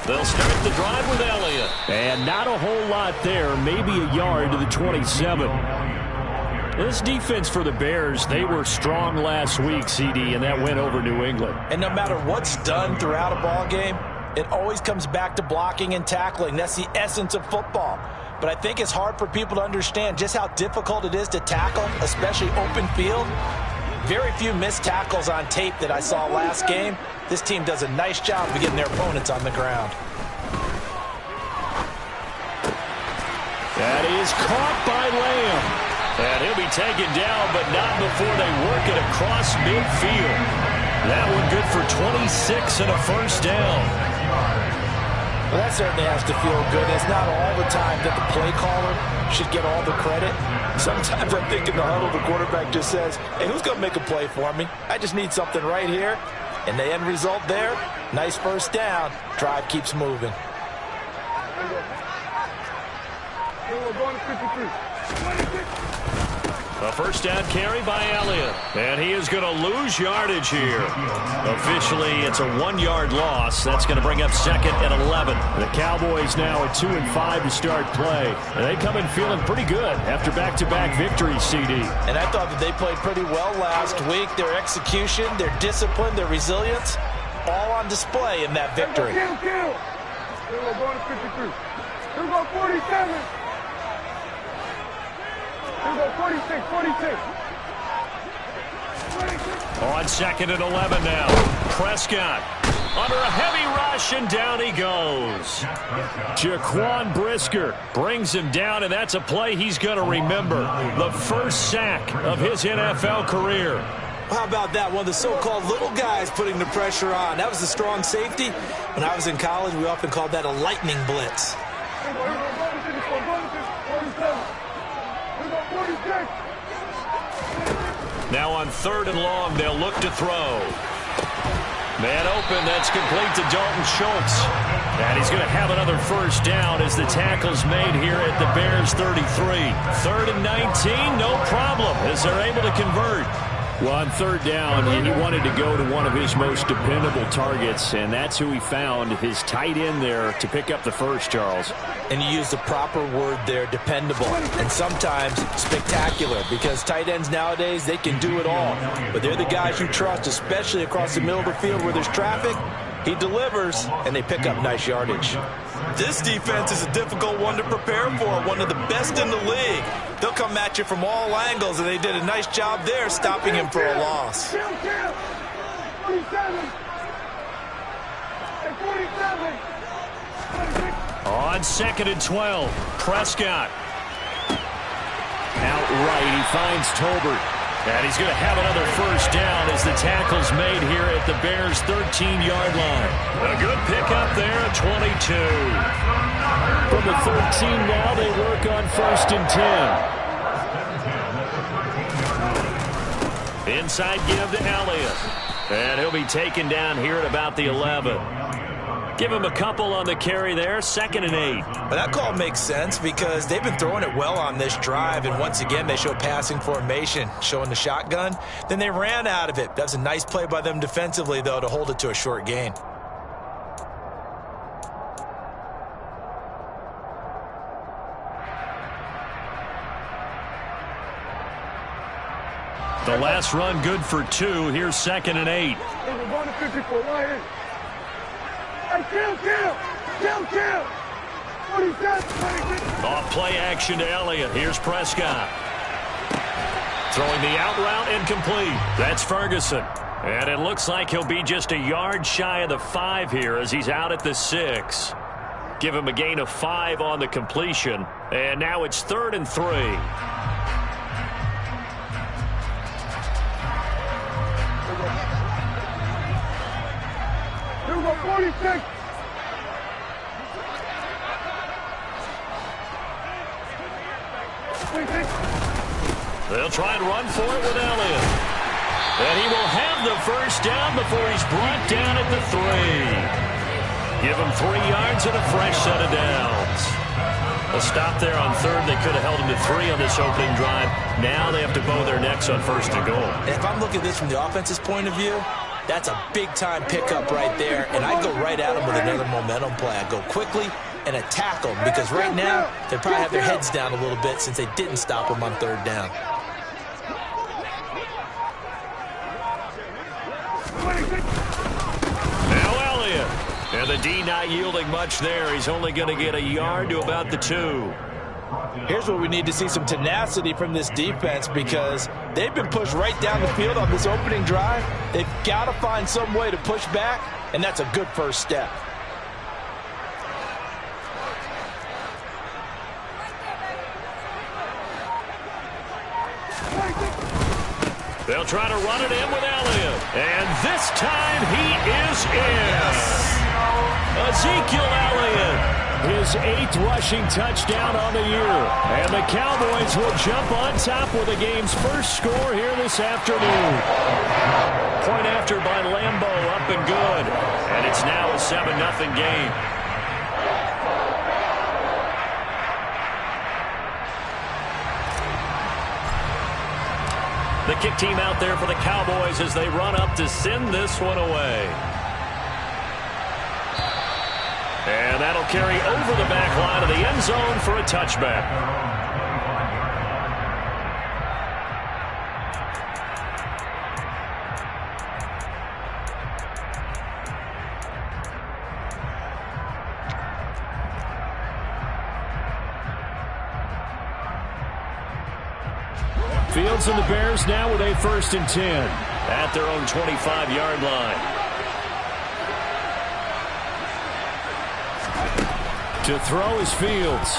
They'll start the drive with Elliott. And not a whole lot there, maybe a yard to the 27. This defense for the Bears, they were strong last week, CD, and that went over New England. And no matter what's done throughout a ball game, it always comes back to blocking and tackling. That's the essence of football. But I think it's hard for people to understand just how difficult it is to tackle, especially open field. Very few missed tackles on tape that I saw last game. This team does a nice job of getting their opponents on the ground. That is caught by Lamb. And he'll be taken down, but not before they work it across midfield. That one good for 26 and a first down. Well, that certainly has to feel good. It's not all the time that the play caller should get all the credit. Sometimes I think in the huddle, the quarterback just says, hey, who's going to make a play for me? I just need something right here. And the end result there, nice first down. Drive keeps moving. A first down carry by Elliott. And he is going to lose yardage here. Officially, it's a 1-yard loss. That's going to bring up second and 11. The Cowboys now at 2-5 to start play. And they come in feeling pretty good after back-to-back victories, CD. And I thought that they played pretty well last week. Their execution, their discipline, their resilience, all on display in that victory. Here we go, 53. Here we go, 47. Here we go, 46, 46. On second and 11 now. Prescott under a heavy rush, and down he goes. Jaquan Brisker brings him down, and that's a play he's going to remember. The first sack of his NFL career. How about that? One of the so-called little guys putting the pressure on. That was a strong safety. When I was in college, we often called that a lightning blitz. Now on third and long, they'll look to throw. Man open, that's complete to Dalton Schultz. And he's going to have another first down as the tackle's made here at the Bears 33. Third and 19, no problem as they're able to convert. Well, on third down, he wanted to go to one of his most dependable targets, and that's who he found, his tight end there, to pick up the first, Charles. And you use the proper word there, dependable, and sometimes spectacular, because tight ends nowadays, they can do it all. But they're the guys you trust, especially across the middle of the field where there's traffic. He delivers, and they pick up nice yardage. This defense is a difficult one to prepare for, one of the best in the league. They'll come at you from all angles, and they did a nice job there stopping him for a loss. On second and 12, Prescott. Outright, he finds Tolbert. And he's going to have another first down as the tackle's made here at the Bears' 13-yard line. A good pickup there at 22. From the 13 now, they work on first and 10. Inside give to Elliott. And he'll be taken down here at about the 11. Give him a couple on the carry there, second and 8. But that call makes sense because they've been throwing it well on this drive, and once again they show passing formation, showing the shotgun. Then they ran out of it. That was a nice play by them defensively, though, to hold it to a short gain. The last run good for 2. Here's second and 8. Off play action to Elliott. Here's Prescott. Throwing the out route incomplete. That's Ferguson. And it looks like he'll be just a yard shy of the 5 here as he's out at the 6. Give him a gain of 5 on the completion. And now it's third and 3. Here we go, 46. They'll try and run for it with Elliott. And he will have the first down before he's brought down at the 3. Give him 3 yards and a fresh set of downs. A stop there on third. They could have held him to 3 on this opening drive. Now they have to bow their necks on first and goal. And if I'm looking at this from the offense's point of view, that's a big-time pickup right there. And I'd go right at them with another momentum play. I'd go quickly and attack them because right now they probably have their heads down a little bit since they didn't stop them on third down. Now Elliott. And the D not yielding much there. He's only going to get a yard to about the 2. Here's where we need to see some tenacity from this defense because they've been pushed right down the field on this opening drive. They've got to find some way to push back, and that's a good first step. They'll try to run it in with Elliott. And this time he is in. Ezekiel Elliott. His 8th rushing touchdown on the year. And the Cowboys will jump on top with the game's first score here this afternoon. Point after by Lambeau, up and good. And it's now a 7-0 game. The kick team out there for the Cowboys as they run up to send this one away. And that'll carry over the back line of the end zone for a touchback. Fields and the Bears now with a 1st and 10 at their own 25-yard line. To throw is Fields.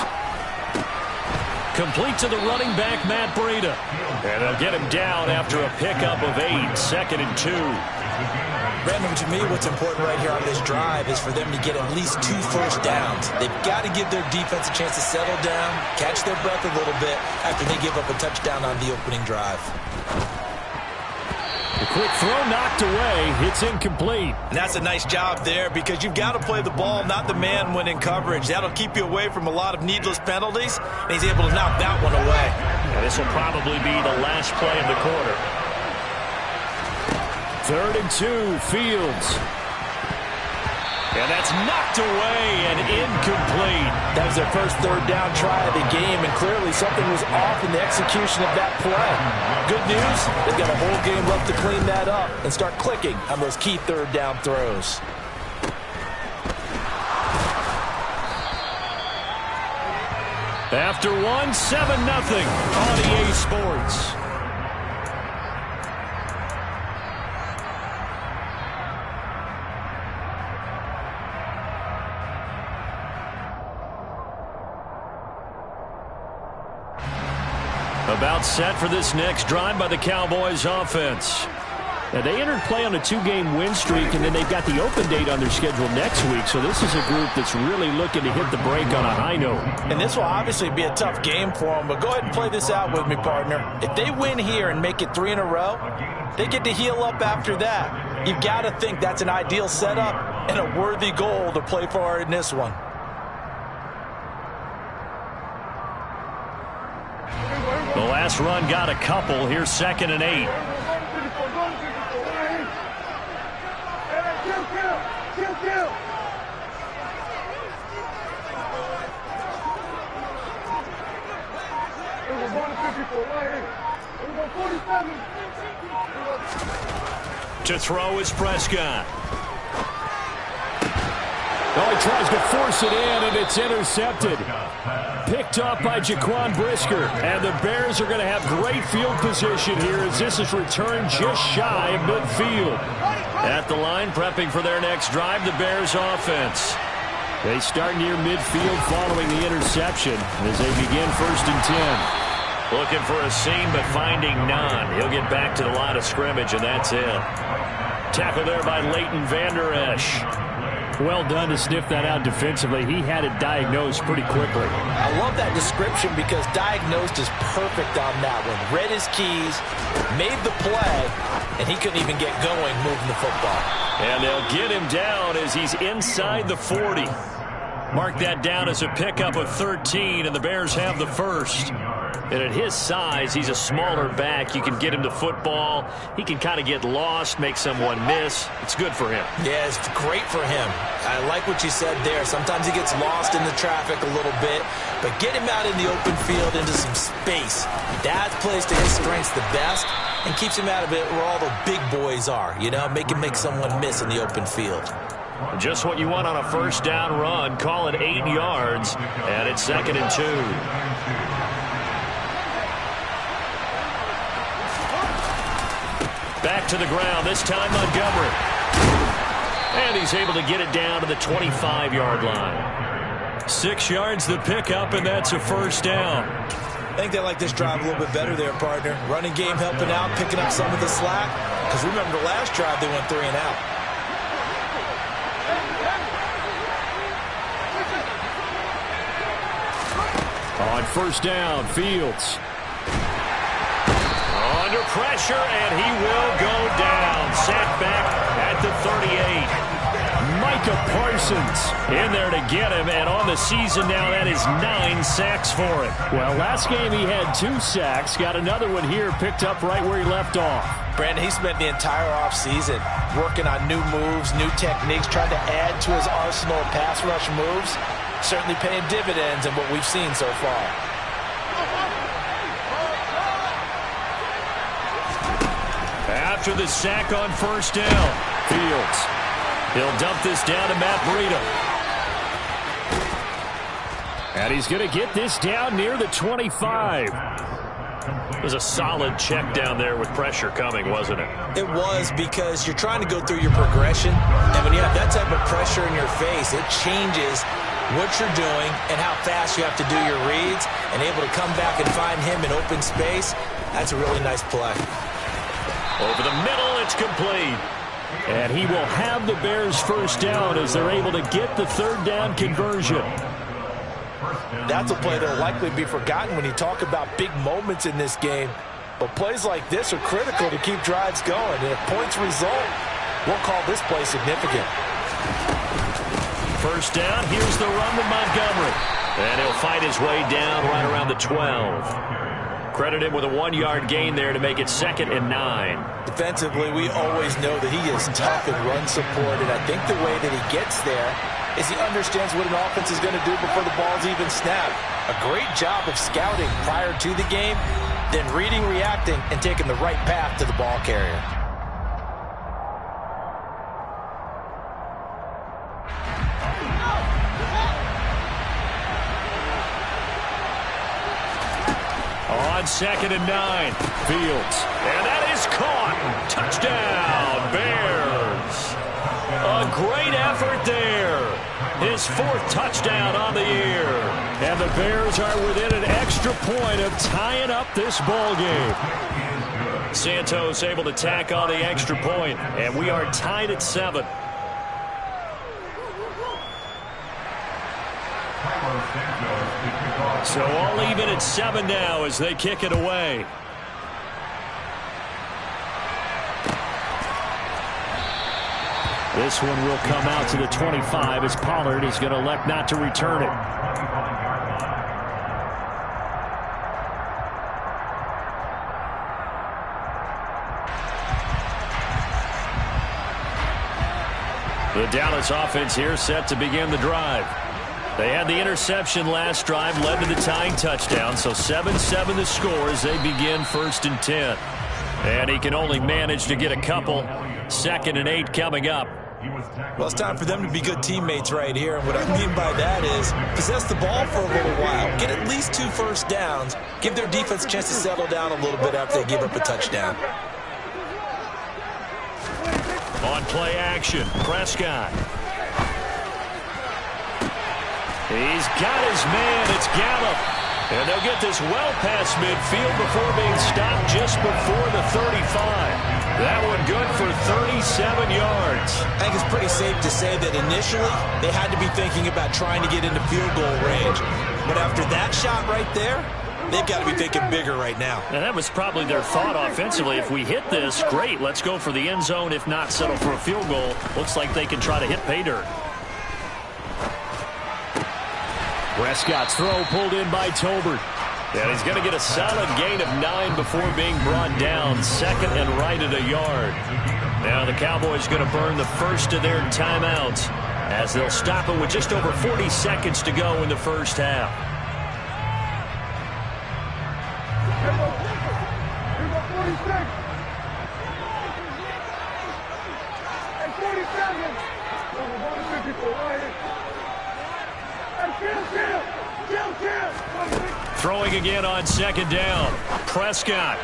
Complete to the running back, Matt Breida. And they'll get him down after a pickup of 8, 2nd and 2. Brandon, to me, what's important right here on this drive is for them to get at least 2 first downs. They've got to give their defense a chance to settle down, catch their breath a little bit after they give up a touchdown on the opening drive. The quick throw knocked away. It's incomplete. And that's a nice job there because you've got to play the ball, not the man when in coverage. That'll keep you away from a lot of needless penalties, and he's able to knock that one away. And this will probably be the last play of the quarter. 3rd and 2, Fields. And that's knocked away and incomplete. That was their first 3rd down try of the game, and clearly something was off in the execution of that play. Good news, they've got a whole game left to clean that up and start clicking on those key 3rd down throws. After 7-0 on EA Sports. About set for this next drive by the Cowboys offense. Now, they entered play on a 2-game win streak, and then they've got the open date on their schedule next week. So this is a group that's really looking to hit the break on a high note. And this will obviously be a tough game for them, but go ahead and play this out with me, partner. If they win here and make it 3 in a row, they get to heal up after that. You've got to think that's an ideal setup and a worthy goal to play for in this one. The last run got a couple. Here's 2nd and 8. To throw is Prescott. Oh, he tries to force it in, and it's intercepted. Picked up by Jaquan Brisker. And the Bears are going to have great field position here as this is returned just shy of midfield. At the line, prepping for their next drive, the Bears offense. They start near midfield following the interception as they begin 1st and 10. Looking for a seam, but finding none. He'll get back to the line of scrimmage, and that's it. Tackle there by Leighton Vander Esch. Well done to sniff that out defensively. He had it diagnosed pretty quickly. I love that description because diagnosed is perfect on that one. Read his keys, made the play, and he couldn't even get going moving the football. And they'll get him down as he's inside the 40. Mark that down as a pickup of 13, and the Bears have the first. And at his size, he's a smaller back. You can get him to football. He can kind of get lost, make someone miss. It's good for him. Yeah, it's great for him. I like what you said there. Sometimes he gets lost in the traffic a little bit, but get him out in the open field into some space. That plays to his strengths the best and keeps him out of it where all the big boys are. You know, make him make someone miss in the open field. Just what you want on a first down run. Call it 8 yards, and it's 2nd and 2. Back to the ground, this time Montgomery. And he's able to get it down to the 25-yard line. 6 yards the pickup, and that's a first down. I think they like this drive a little bit better there, partner. Running game helping out, picking up some of the slack. Because remember the last drive, they went 3 and out. On first down, Fields. Under pressure, and he will go down. Sat back at the 38. Micah Parsons in there to get him, and on the season now, that is 9 sacks for him. Well, last game he had 2 sacks. Got another one here, picked up right where he left off. Brandon, he spent the entire offseason working on new moves, new techniques, trying to add to his arsenal of pass rush moves. Certainly paying dividends in what we've seen so far. After the sack on first down, Fields. He'll dump this down to Matt Breida. And he's going to get this down near the 25. It was a solid check down there with pressure coming, wasn't it? It was, because you're trying to go through your progression, and when you have that type of pressure in your face, it changes what you're doing and how fast you have to do your reads, and able to come back and find him in open space. That's a really nice play. Over the middle, it's complete. And he will have the Bears first down as they're able to get the third down conversion. That's a play that will likely be forgotten when you talk about big moments in this game. But plays like this are critical to keep drives going. And if points result, we'll call this play significant. First down, here's the run to Montgomery. And he'll fight his way down right around the 12. Credit him with a 1-yard gain there to make it 2nd and 9. Defensively, we always know that he is tough in run support, and I think the way that he gets there is he understands what an offense is going to do before the ball's even snapped. A great job of scouting prior to the game, then reading, reacting, and taking the right path to the ball carrier. On 2nd and 9, Fields. And that is caught. Touchdown, Bears. A great effort there. His 4th touchdown on the year. And the Bears are within an extra point of tying up this ball game. Santos able to tack on the extra point, and we are tied at 7. So all even at 7 now as they kick it away. This one will come out to the 25 as Pollard is going to elect not to return it. The Dallas offense here set to begin the drive. They had the interception last drive, led to the tying touchdown, so 7-7 the score as they begin 1st and 10. And he can only manage to get a couple. 2nd and 8 coming up. Well, it's time for them to be good teammates right here, and what I mean by that is possess the ball for a little while, get at least 2 first downs, give their defense a chance to settle down a little bit after they give up a touchdown. On play action, Prescott. He's got his man. It's Gallup. And they'll get this well past midfield before being stopped just before the 35. That one good for 37 yards. I think it's pretty safe to say that initially they had to be thinking about trying to get into field goal range. But after that shot right there, they've got to be thinking bigger right now. And that was probably their thought offensively. If we hit this, great. Let's go for the end zone. If not, settle for a field goal. Looks like they can try to hit pay dirt. Prescott's throw pulled in by Tolbert. And he's going to get a solid gain of 9 before being brought down. Second and right at a yard. Now the Cowboys going to burn the first of their timeouts as they'll stop it with just over 40 seconds to go in the first half. Throwing again on second down. Prescott.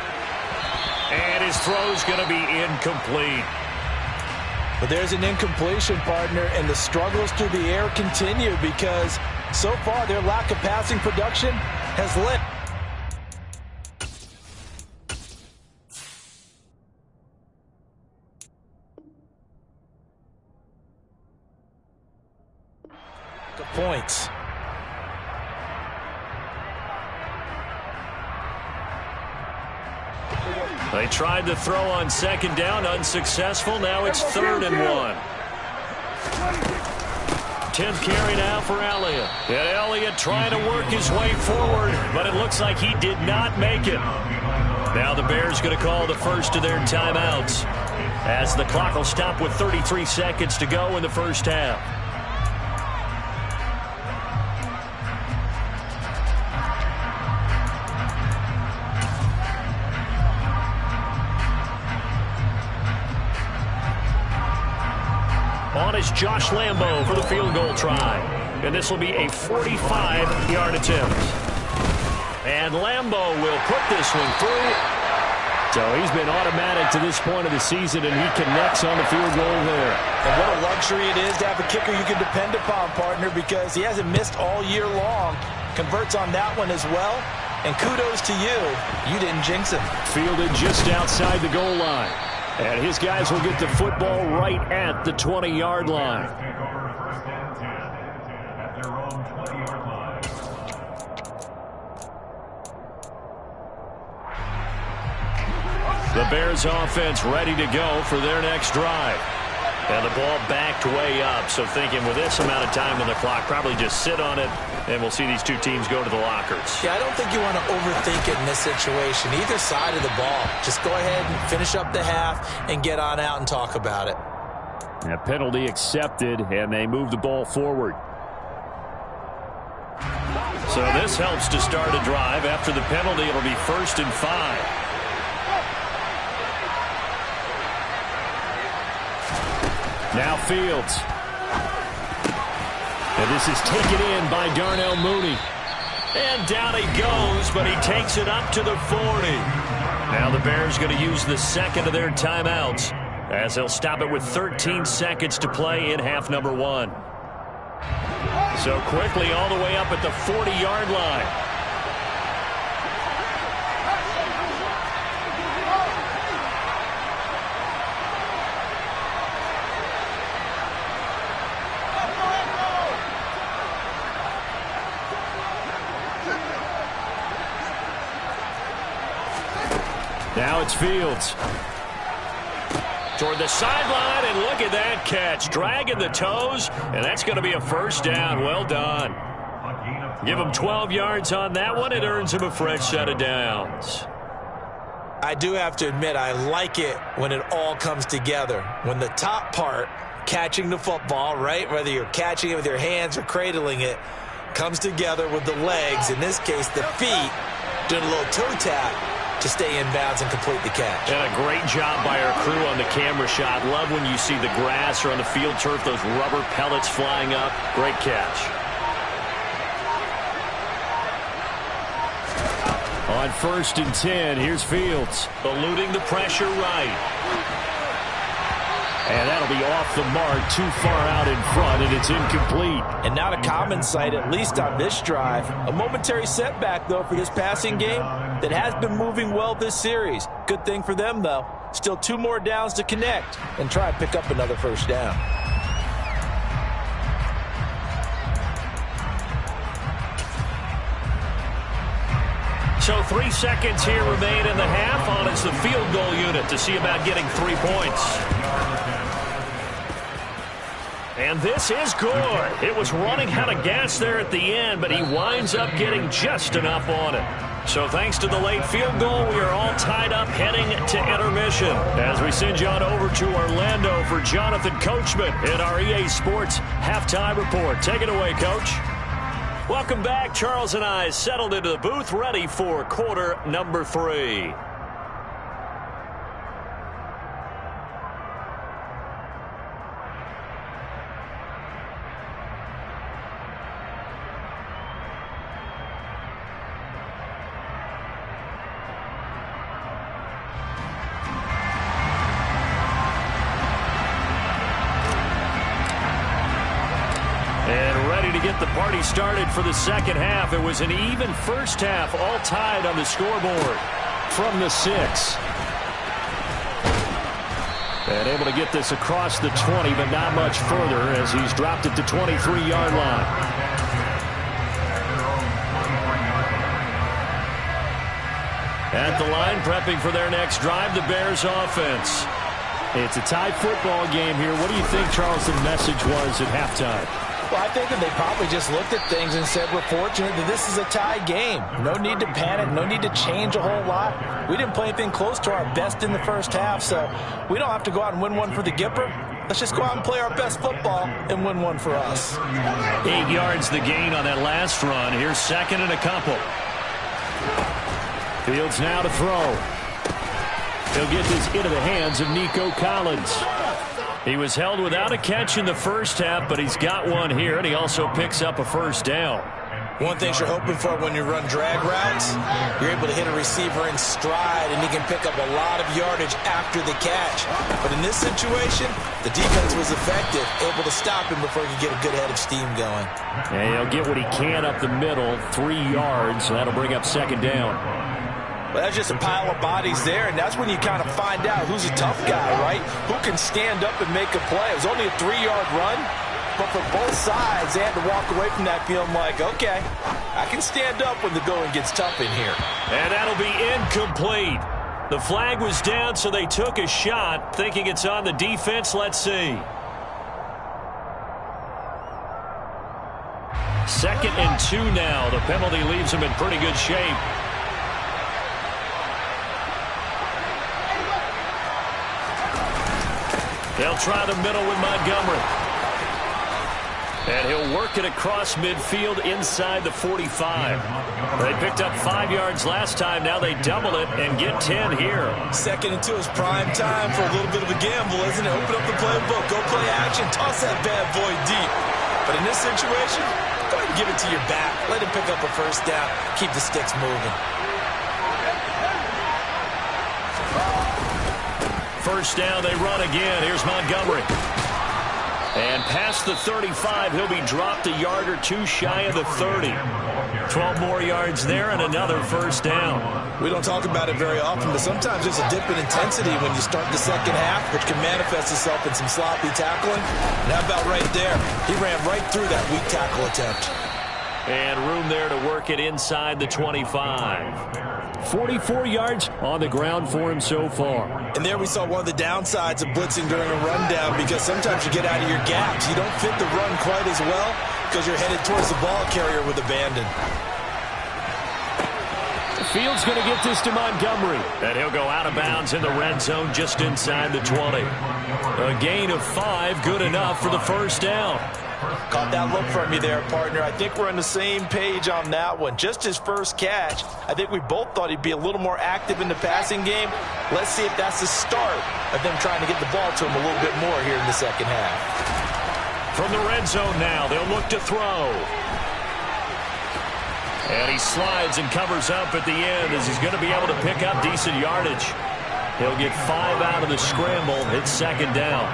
And his throw's going to be incomplete. But there's an incompletion, partner, and the struggles through the air continue because so far their lack of passing production has led. Points. They tried to throw on second down, unsuccessful. Now it's 3rd and 1. 10th carry now for Elliott. And Elliott trying to work his way forward, but it looks like he did not make it. Now the Bears going to call the first of their timeouts as the clock will stop with 33 seconds to go in the first half. On is Josh Lambo for the field goal try. And this will be a 45-yard attempt. And Lambo will put this one through. So he's been automatic to this point of the season, and he connects on the field goal there. And what a luxury it is to have a kicker you can depend upon, partner, because he hasn't missed all year long. Converts on that one as well. And kudos to you. You didn't jinx him. Fielded just outside the goal line. And his guys will get the football right at the 20-yard line. The Bears offense ready to go for their next drive. And the ball backed way up, so thinking with this amount of time on the clock, probably just sit on it, and we'll see these two teams go to the lockers. Yeah, I don't think you want to overthink it in this situation. Either side of the ball. Just go ahead and finish up the half and get on out and talk about it. A penalty accepted, and they move the ball forward. So this helps to start a drive. After the penalty, it'll be 1st and 5. Now Fields. And this is taken in by Darnell Mooney. And down he goes, but he takes it up to the 40. Now the Bears going to use the second of their timeouts as they'll stop it with 13 seconds to play in half number 1. So quickly all the way up at the 40-yard line. Now it's Fields. Toward the sideline, and look at that catch. Dragging the toes, and that's going to be a first down. Well done. Give him 12 yards on that one. It earns him a fresh set of downs. I do have to admit, I like it when it all comes together. When the top part, catching the football, right, whether you're catching it with your hands or cradling it, comes together with the legs, in this case the feet, doing a little toe tap to stay in bounds and complete the catch. And a great job by our crew on the camera shot. Love when you see the grass or on the field turf, those rubber pellets flying up. Great catch. On 1st and 10, here's Fields. Eluding the pressure right. And that'll be off the mark, too far out in front, and it's incomplete. And not a common sight, at least on this drive. A momentary setback, though, for this passing game that has been moving well this series. Good thing for them, though. Still 2 more downs to connect and try and pick up another first down. So 3 seconds here remain in the half. On is the field goal unit to see about getting 3 points. And this is good. It was running out of gas there at the end, but he winds up getting just enough on it. So thanks to the late field goal, we are all tied up heading to intermission. As we send you on over to Orlando for Jonathan Coachman in our EA Sports Halftime Report. Take it away, Coach. Welcome back. Charles and I settled into the booth, ready for quarter number 3. Get the party started for the second half. It was an even first half, all tied on the scoreboard from the 6. And able to get this across the 20, but not much further as he's dropped it to 23-yard line. At the line, prepping for their next drive, the Bears offense. It's a tie football game here. What do you think, Charles, the message was at halftime? Well, I think that they probably just looked at things and said, we're fortunate that this is a tie game. No need to panic, no need to change a whole lot. We didn't play anything close to our best in the first half, so we don't have to go out and win one for the Gipper. Let's just go out and play our best football and win one for us. 8 yards the gain on that last run. Here's second and a couple. Fields now to throw. He'll get this into the hands of Nico Collins. He was held without a catch in the first half, but he's got one here, and he also picks up a first down. One thing you're hoping for when you run drag routes, you're able to hit a receiver in stride, and he can pick up a lot of yardage after the catch. But in this situation, the defense was effective, able to stop him before he could get a good head of steam going. And he'll get what he can up the middle, 3 yards, so that'll bring up second down. Well, that's just a pile of bodies there, and that's when you kind of find out who's a tough guy, right? Who can stand up and make a play. It was only a 3-yard run, but for both sides, they had to walk away from that feeling like, okay, I can stand up when the going gets tough in here. And that'll be incomplete. The flag was down, so they took a shot, thinking it's on the defense. Let's see. 2nd and 2 now. The penalty leaves them in pretty good shape. They'll try the middle with Montgomery. And he'll work it across midfield inside the 45. They picked up 5 yards last time. Now they double it and get 10 here. 2nd and 2 is prime time for a little bit of a gamble, isn't it? Open up the playbook. Go play action. Toss that bad boy deep. But in this situation, go ahead and give it to your back. Let him pick up a first down. Keep the sticks moving. First down, they run again. Here's Montgomery. And past the 35, he'll be dropped a yard or 2 shy of the 30. 12 more yards there and another first down. We don't talk about it very often, but sometimes there's a dip in intensity when you start the second half, which can manifest itself in some sloppy tackling. And how about right there? He ran right through that weak tackle attempt. And room there to work it inside the 25. 44 yards on the ground for him so far. And there we saw one of the downsides of blitzing during a rundown, because sometimes you get out of your gaps. You don't fit the run quite as well because you're headed towards the ball carrier with abandon. Fields going to get this to Montgomery. And he'll go out of bounds in the red zone just inside the 20. A gain of 5, good enough for the first down. Caught that look from you there, partner. I think we're on the same page on that one. Just his first catch. I think we both thought he'd be a little more active in the passing game. Let's see if that's the start of them trying to get the ball to him a little bit more here in the second half. From the red zone now, they'll look to throw. And he slides and covers up at the end as he's going to be able to pick up decent yardage. He'll get 5 out of the scramble. It's second down.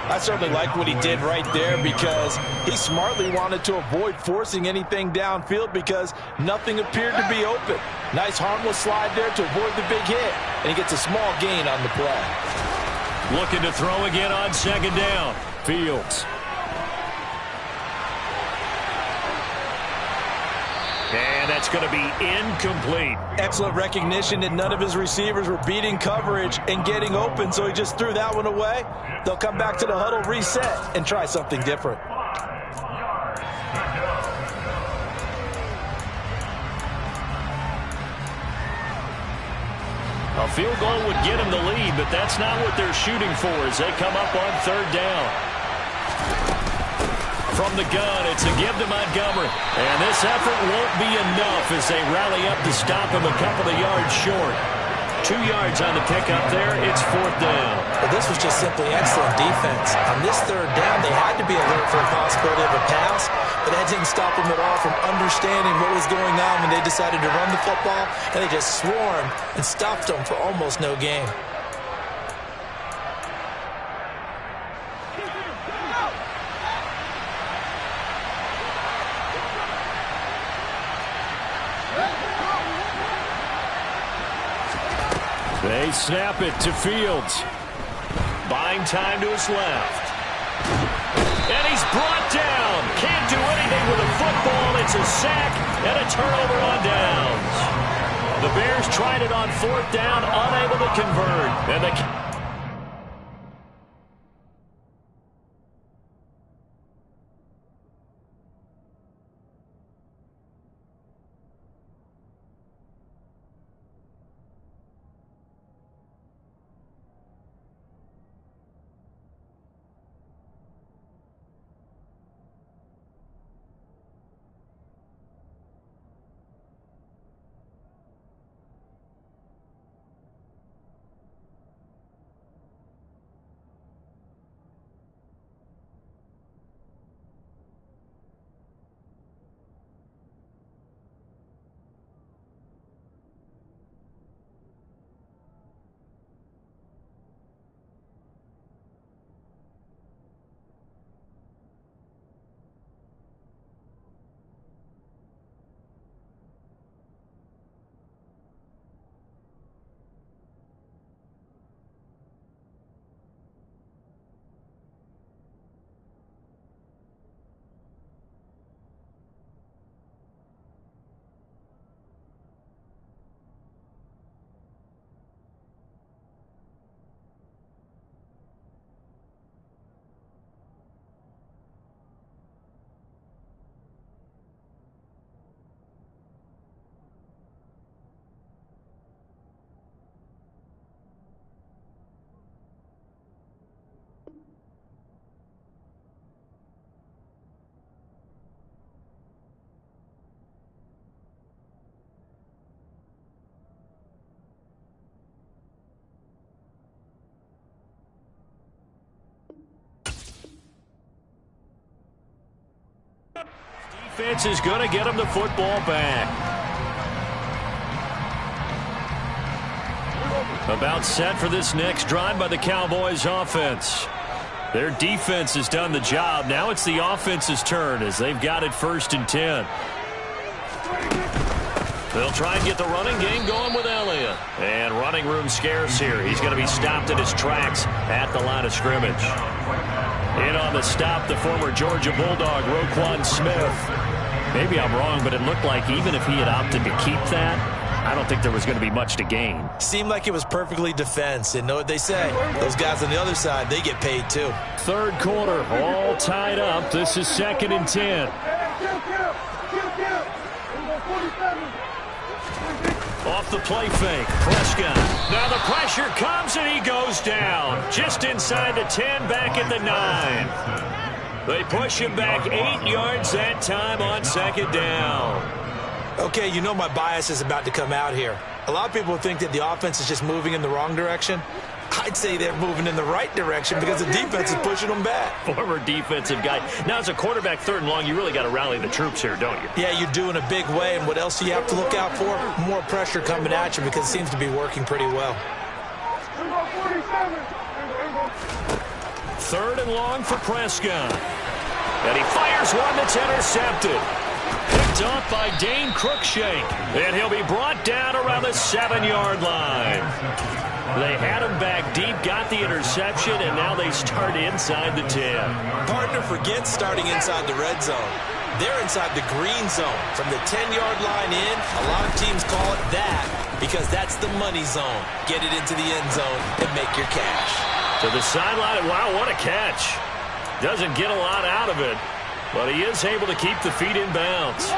I certainly like what he did right there, because he smartly wanted to avoid forcing anything downfield because nothing appeared to be open. Nice harmless slide there to avoid the big hit, and he gets a small gain on the play. Looking to throw again on second down. Fields. And that that's going to be incomplete. Excellent recognition that none of his receivers were beating coverage and getting open, so he just threw that one away. They'll come back to the huddle, reset, and try something different. A field goal would get him the lead, but that's not what they're shooting for as they come up on third down. From the gun, it's a give to Montgomery. And this effort won't be enough as they rally up to stop him a couple of yards short. 2 yards on the pickup there. It's fourth down. Well, this was just simply excellent defense. On this third down, they had to be alert for a possibility of a pass, but that didn't stop them at all from understanding what was going on when they decided to run the football, and they just swarmed and stopped them for almost no gain. They snap it to Fields. Buying time to his left. And he's brought down. Can't do anything with the football. It's a sack and a turnover on downs. The Bears tried it on fourth down, unable to convert. And the defense is going to get him the football back. About set for this next drive by the Cowboys offense. Their defense has done the job. Now it's the offense's turn as they've got it 1st and 10. They'll try and get the running game going with Elliott. And running room scarce here. He's going to be stopped in his tracks at the line of scrimmage. In on the stop, the former Georgia Bulldog, Roquan Smith. Maybe I'm wrong, but it looked like even if he had opted to keep that, I don't think there was going to be much to gain. Seemed like it was perfectly defense. And know what they say? Those guys on the other side, they get paid too. Third quarter, all tied up. This is 2nd and 10. Off the play fake, Prescott. Now the pressure comes and he goes down. Just inside the 10, back at the 9. They push him back 8 yards that time on 2nd down. Okay, you know my bias is about to come out here. A lot of people think that the offense is just moving in the wrong direction. I'd say they're moving in the right direction because the defense is pushing them back. Former defensive guy. Now, as a quarterback 3rd and long, you really got to rally the troops here, don't you? Yeah, you do in a big way. And what else do you have to look out for? More pressure coming at you because it seems to be working pretty well. 3rd and long for Prescott. And he fires one that's intercepted. Picked off by Dane Cruikshank. And he'll be brought down around the 7-yard line. They had him back deep, got the interception, and now they start inside the 10. Partner forgets starting inside the red zone. They're inside the green zone. From the 10-yard line in, a lot of teams call it that because that's the money zone. Get it into the end zone and make your cash. To the sideline. Wow, what a catch. Doesn't get a lot out of it, but he is able to keep the feet in bounds.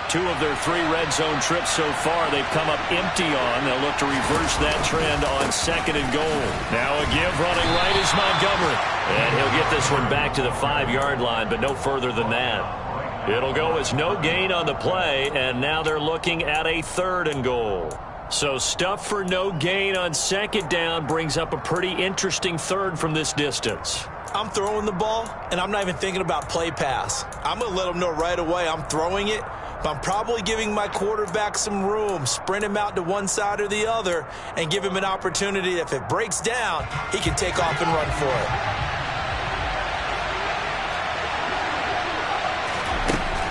2 of their 3 red zone trips so far they've come up empty on. They'll look to reverse that trend on 2nd and goal. Now a give running right is Montgomery. And he'll get this one back to the 5-yard line, but no further than that. It'll go as no gain on the play, and now they're looking at a 3rd and goal. So stuff for no gain on 2nd down brings up a pretty interesting 3rd from this distance. I'm throwing the ball, and I'm not even thinking about play pass. I'm going to let them know right away I'm throwing it, but I'm probably giving my quarterback some room, sprint him out to one side or the other, and give him an opportunity. If it breaks down, he can take off and run for it.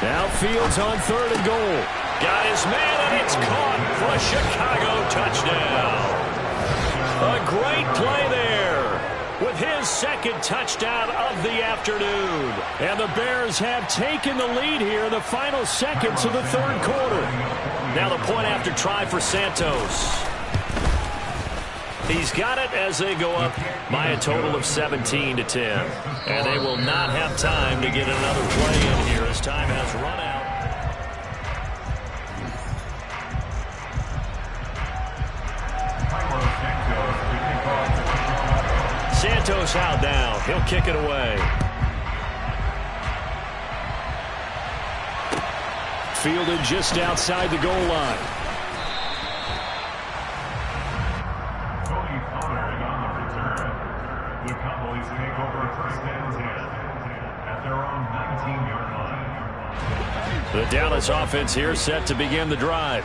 Now Fields on 3rd and goal. Got his man, and it's caught for a Chicago touchdown. A great play there with his 2nd touchdown of the afternoon. And the Bears have taken the lead here in the final seconds of the 3rd quarter. Now the point after try for Santos. He's got it as they go up by a total of 17-10. And they will not have time to get another play in here as time has run out. Santos out now. He'll kick it away. Fielded just outside the goal line. The Dallas offense here set to begin the drive.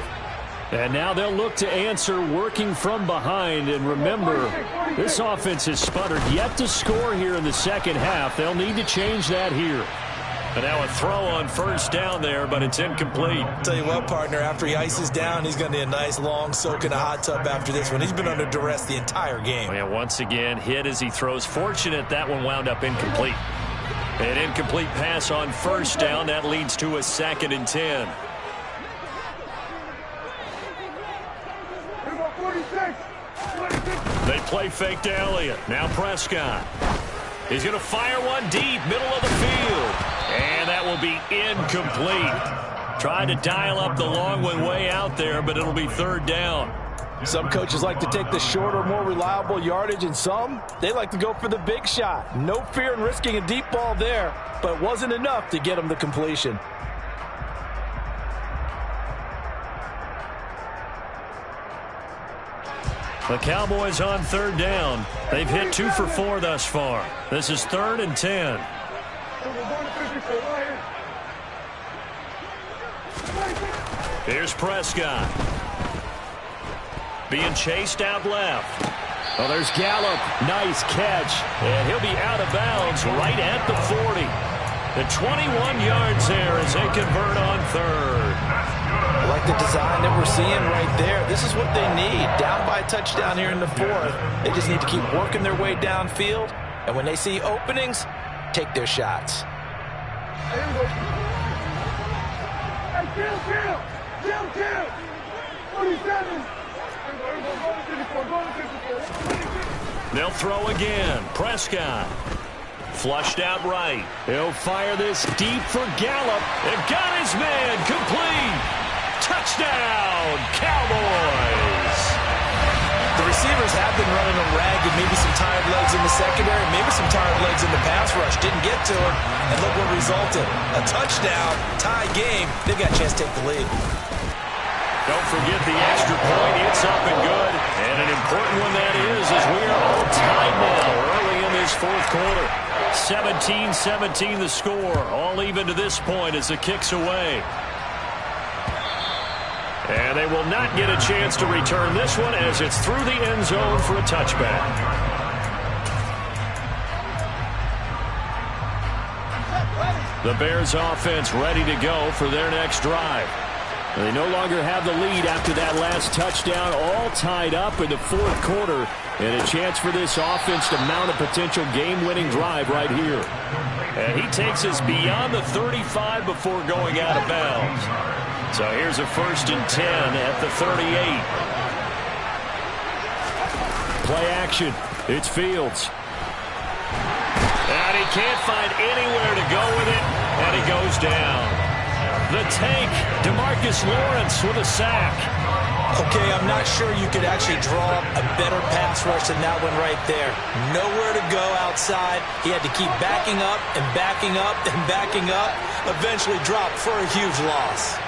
And now they'll look to answer working from behind. And remember, this offense has sputtered yet to score here in the 2nd half. They'll need to change that here. And now a throw on 1st down there, but it's incomplete. Tell you what, partner, after he ices down, he's going to need a nice long soak in a hot tub after this one. He's been under duress the entire game. Well, yeah, once again, hit as he throws. Fortunate that one wound up incomplete. An incomplete pass on 1st down. That leads to a 2nd and 10. They play fake to Elliott. Now Prescott. He's going to fire one deep, middle of the field. And that will be incomplete. Tried to dial up the long one way out there, but it'll be 3rd down. Some coaches like to take the shorter, more reliable yardage, and some, they like to go for the big shot. No fear in risking a deep ball there, but it wasn't enough to get them the completion. The Cowboys on 3rd down. They've hit 2 for 4 thus far. This is 3rd and 10. Here's Prescott. Being chased out left. Oh, there's Gallup. Nice catch. And he'll be out of bounds right at the 40. The 21 yards there as they convert on 3rd. I like the design that we're seeing right there. This is what they need. Down by a touchdown here in the 4th. They just need to keep working their way downfield. And when they see openings, take their shots. They'll throw again. Prescott. Flushed out right. He'll fire this deep for Gallup. They've got his man. Complete. Touchdown, Cowboys. The receivers have been running them ragged. Maybe some tired legs in the secondary. Maybe some tired legs in the pass rush. Didn't get to him. And look what resulted. A touchdown, tie game. They've got a chance to take the lead. Don't forget the extra point. It's up and good. And an important one that is, as we are all tied now early in this 4th quarter. 17-17 the score. All even to this point as the kick's away. And they will not get a chance to return this one as it's through the end zone for a touchback. The Bears offense ready to go for their next drive. They no longer have the lead after that last touchdown, all tied up in the fourth quarter, and a chance for this offense to mount a potential game-winning drive right here. And he takes us beyond the 35 before going out of bounds. So here's a 1st and 10 at the 38. Play action. It's Fields. And he can't find anywhere to go with it, and he goes down. The tank, DeMarcus Lawrence with a sack. Okay, I'm not sure you could actually draw up a better pass rush than that one right there. Nowhere to go outside. He had to keep backing up and backing up and backing up. Eventually dropped for a huge loss.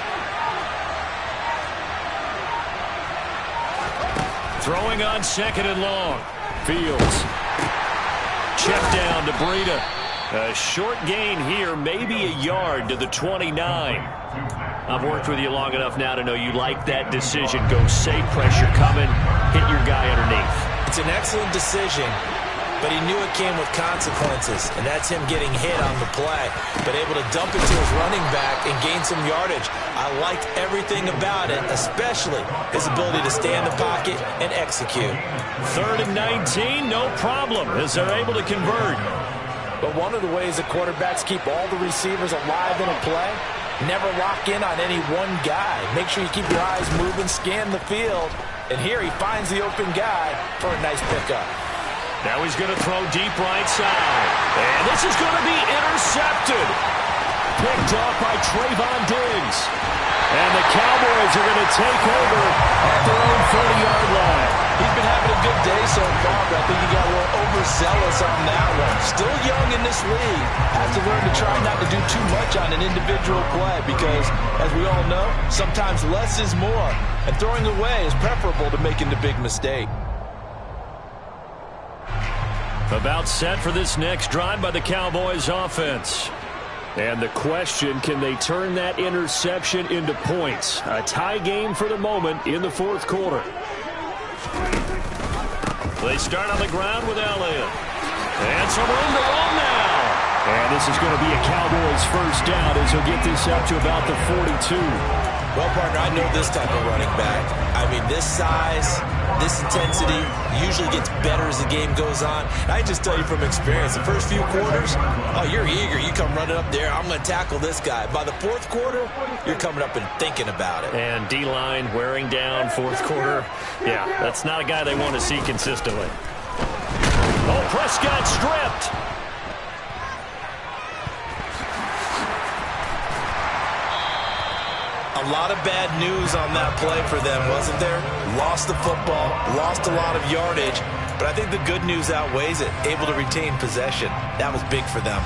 Throwing on 2nd and long. Fields. Check down to Breida. A short gain here, maybe a yard to the 29. I've worked with you long enough now to know you like that decision. Go safe, pressure coming, hit your guy underneath. It's an excellent decision, but he knew it came with consequences, and that's him getting hit on the play, but able to dump it to his running back and gain some yardage. I liked everything about it, especially his ability to stay in the pocket and execute. 3rd and 19, no problem, as they're able to convert. But one of the ways the quarterbacks keep all the receivers alive in a play, never lock in on any one guy. Make sure you keep your eyes moving, scan the field. And here he finds the open guy for a nice pickup. Now he's going to throw deep right side. And this is going to be intercepted. Picked off by Trayvon Diggs. And the Cowboys are going to take over at their own 40-yard line. He's been having a good day so far, but I think he got a little overzealous on that one. Still young in this league. Has to learn to try not to do too much on an individual play because, as we all know, sometimes less is more. And throwing away is preferable to making the big mistake. About set for this next drive by the Cowboys offense. And the question, can they turn that interception into points? A tie game for the moment in the fourth quarter. They start on the ground with Elliott. And some room to run now. And this is going to be a Cowboys first down as he'll get this up to about the 42. Well, partner, I know this type of running back. I mean, this size, this intensity usually gets better as the game goes on. And I just tell you from experience, the first few quarters, oh, you're eager. You come running up there, I'm going to tackle this guy. By the fourth quarter, you're coming up and thinking about it. And D-line wearing down fourth quarter. Yeah, that's not a guy they want to see consistently. Oh, Prescott stripped. A lot of bad news on that play for them, wasn't there? Lost the football, lost a lot of yardage, but I think the good news outweighs it. Able to retain possession. That was big for them.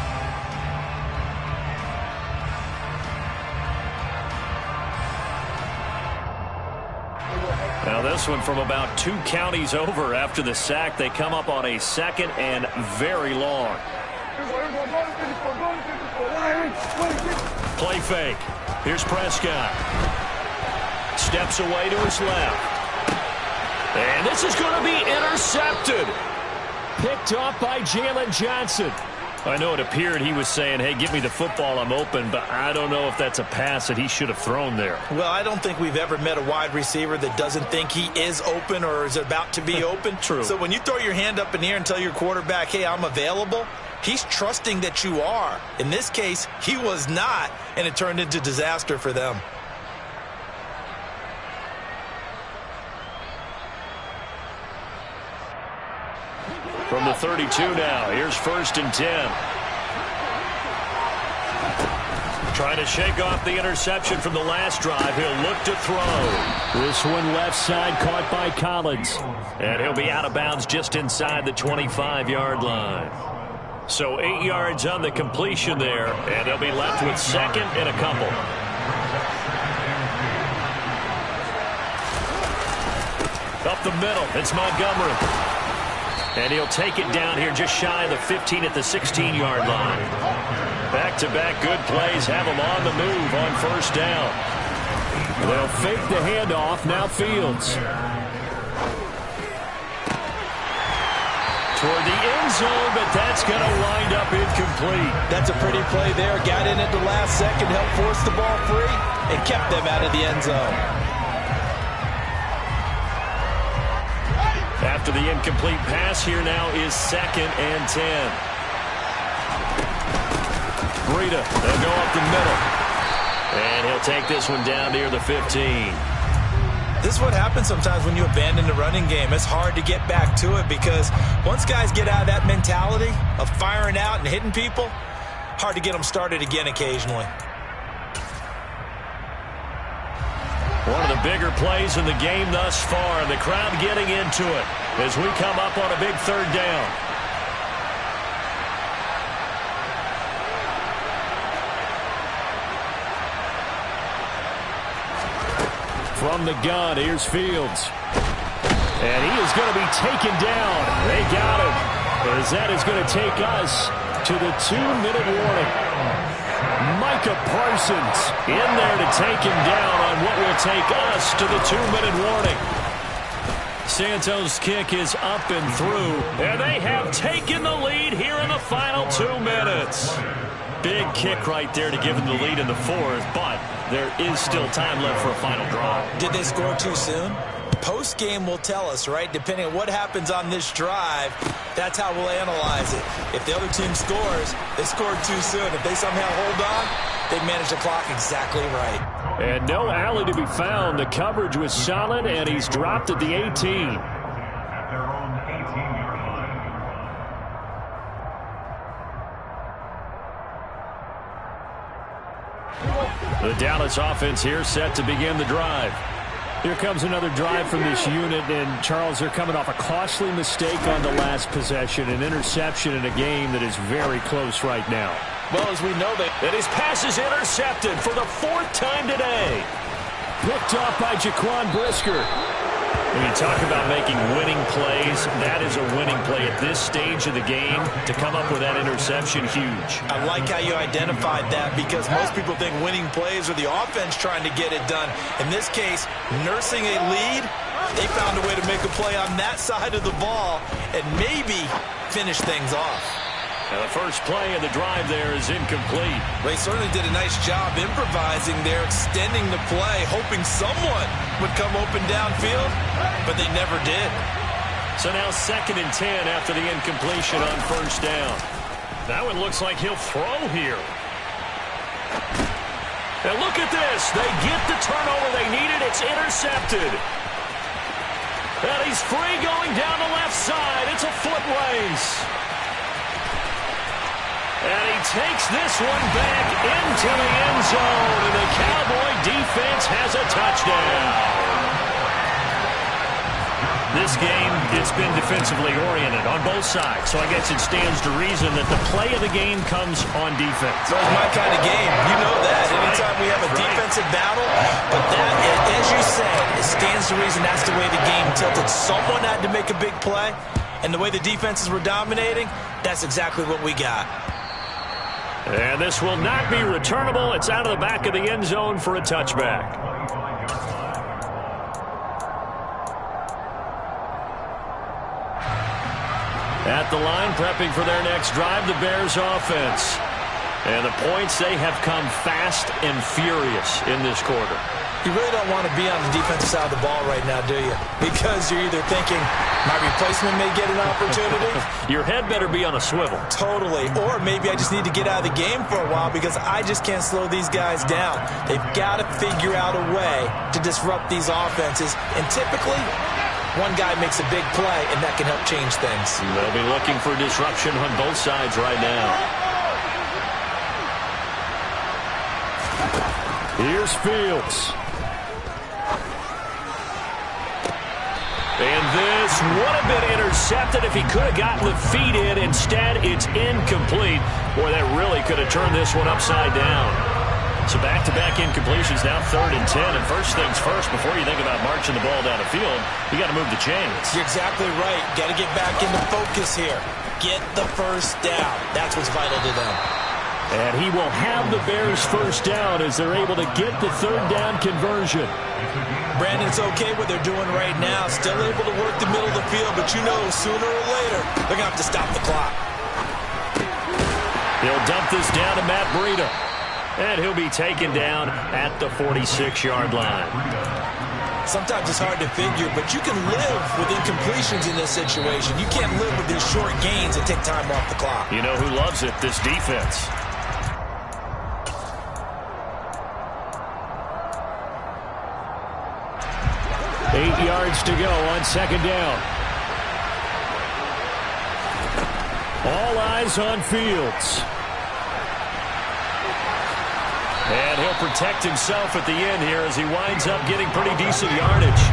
Now this one from about 2 counties over after the sack. They come up on a 2nd and very long. Play fake. Here's Prescott. Steps away to his left. And this is going to be intercepted. Picked off by Jalen Johnson. I know it appeared he was saying, hey, give me the football, I'm open, but I don't know if that's a pass that he should have thrown there. Well, I don't think we've ever met a wide receiver that doesn't think he is open or is about to be open. True. So when you throw your hand up in the air and tell your quarterback, hey, I'm available, he's trusting that you are. In this case, he was not, and it turned into disaster for them. From the 32 now, here's 1st and 10. Trying to shake off the interception from the last drive. He'll look to throw. This one left side caught by Collins. And he'll be out of bounds just inside the 25-yard line. So 8 yards on the completion there, and they'll be left with 2nd and a couple. Up the middle, it's Montgomery. And he'll take it down here just shy of the 15 at the 16-yard line. Back-to-back good plays have him on the move on 1st down. They'll fake the handoff, now Fields. Toward the end zone, but that's going to wind up incomplete. That's a pretty play there. Got in at the last second, helped force the ball free. and kept them out of the end zone. After the incomplete pass, here now is 2nd and 10. Breida, they'll go up the middle. And he'll take this one down near the 15. This is what happens sometimes when you abandon the running game. It's hard to get back to it because once guys get out of that mentality of firing out and hitting people, hard to get them started again occasionally. One of the bigger plays in the game thus far. The crowd getting into it as we come up on a big 3rd down. From the gun, here's Fields. And he is going to be taken down. They got him. As that is going to take us to the 2-minute warning. Micah Parsons in there to take him down on what will take us to the 2-minute warning. Santos' kick is up and through, and they have taken the lead here in the final 2 minutes. Big kick right there to give them the lead in the 4th, but there is still time left for a final drive. Did they score too soon? Post-game will tell us, right? Depending on what happens on this drive, that's how we'll analyze it. If the other team scores, they scored too soon. If they somehow hold on, they manage the clock exactly right. And no alley to be found. The coverage was solid, and he's dropped at the 18. The Dallas offense here set to begin the drive. Here comes another drive from this unit, and Charles, they're coming off a costly mistake on the last possession, an interception in a game that is very close right now. Well, as we know that his pass is intercepted for the 4th time today. Picked off by Jaquan Brisker. When you talk about making winning plays, that is a winning play at this stage of the game. To come up with that interception, huge. I like how you identified that because most people think winning plays are the offense trying to get it done. In this case, nursing a lead, they found a way to make a play on that side of the ball and maybe finish things off. Now the first play of the drive there is incomplete. They certainly did a nice job improvising there, extending the play, hoping someone would come open downfield, but they never did. So now 2nd and 10 after the incompletion on 1st down. That one looks like he'll throw here. And look at this. They get the turnover they needed. It's intercepted. And he's free going down the left side. It's a foot race. And he takes this one back into the end zone, and the Cowboy defense has a touchdown. This game, it's been defensively oriented on both sides, so I guess it stands to reason that the play of the game comes on defense. That's my kind of game. You know that. Anytime we have a defensive battle, but that, as you said, it stands to reason that's the way the game tilted. Someone had to make a big play, and the way the defenses were dominating, that's exactly what we got. And this will not be returnable. It's out of the back of the end zone for a touchback. At the line, prepping for their next drive, the Bears offense. And the points, they have come fast and furious in this quarter. You really don't want to be on the defensive side of the ball right now, do you? Because you're either thinking, my replacement may get an opportunity. Your head better be on a swivel. Totally. Or maybe I just need to get out of the game for a while because I just can't slow these guys down. They've got to figure out a way to disrupt these offenses. And typically, one guy makes a big play, and that can help change things. They'll be looking for disruption on both sides right now. Here's Fields. And this would have been intercepted if he could have gotten the feet in. Instead, it's incomplete. Boy, that really could have turned this one upside down. So back-to-back incompletions, now 3rd and 10. And first things first, before you think about marching the ball down the field, you got to move the chains. You're exactly right. Got to get back into focus here. Get the first down. That's what's vital to them. And he will have the Bears first down as they're able to get the 3rd down conversion. Brandon, it's okay what they're doing right now. Still able to work the middle of the field, but you know sooner or later they're going to have to stop the clock. He'll dump this down to Matt Breida. And he'll be taken down at the 46-yard line. Sometimes it's hard to figure, but you can live with incompletions in this situation. You can't live with these short gains that take time off the clock. You know who loves it? This defense. Eight yards to go on second down. All eyes on Fields. And he'll protect himself at the end here as he winds up getting pretty decent yardage.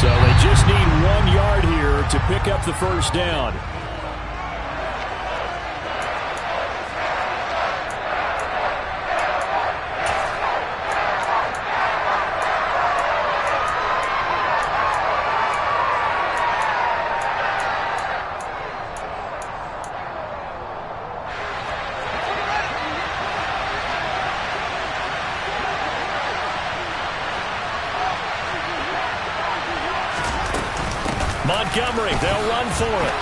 So they just need 1 yard here to pick up the first down. Montgomery, they'll run for it.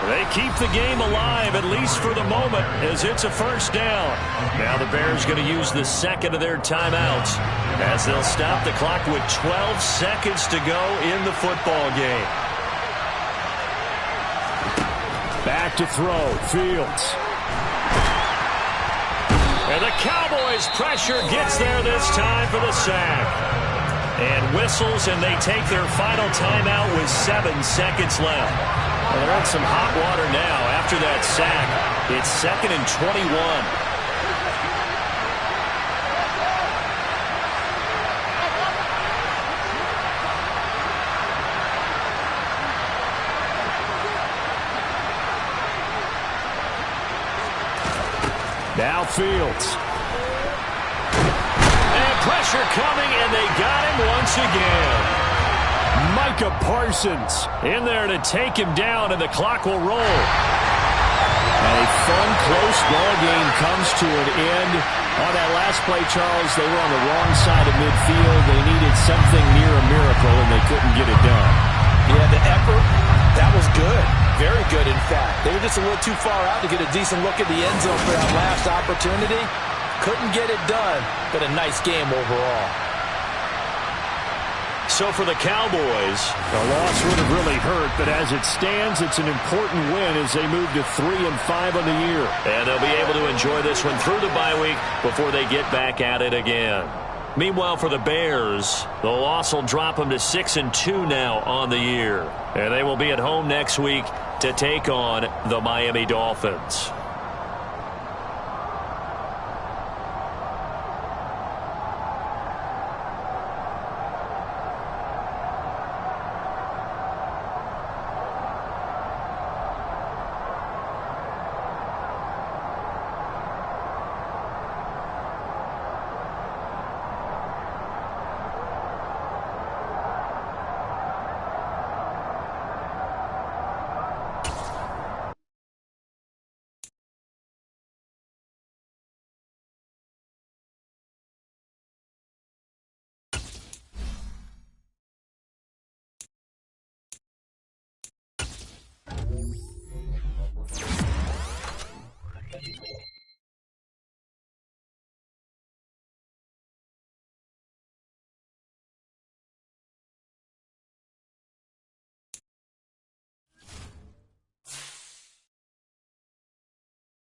They keep the game alive, at least for the moment, as it's a first down. Now the Bears going to use the second of their timeouts as they'll stop the clock with 12 seconds to go in the football game. Back to throw, Fields. And the Cowboys' pressure gets there this time for the sack. And whistles, and they take their final timeout with 7 seconds left. Well, they're in some hot water now after that sack. It's 2nd and 21. Now Fields. Pressure coming, and they got him once again. Micah Parsons in there to take him down, and the clock will roll. And a fun, close ball game comes to an end. On that last play, Charles, they were on the wrong side of midfield. They needed something near a miracle, and they couldn't get it done. Yeah, the effort, that was good. Very good, in fact. They were just a little too far out to get a decent look at the end zone for that last opportunity. Couldn't get it done, but a nice game overall. So for the Cowboys, the loss would have really hurt, but as it stands, it's an important win as they move to 3-5 on the year. And they'll be able to enjoy this one through the bye week before they get back at it again. Meanwhile, for the Bears, the loss will drop them to 6-2 now on the year. And they will be at home next week to take on the Miami Dolphins.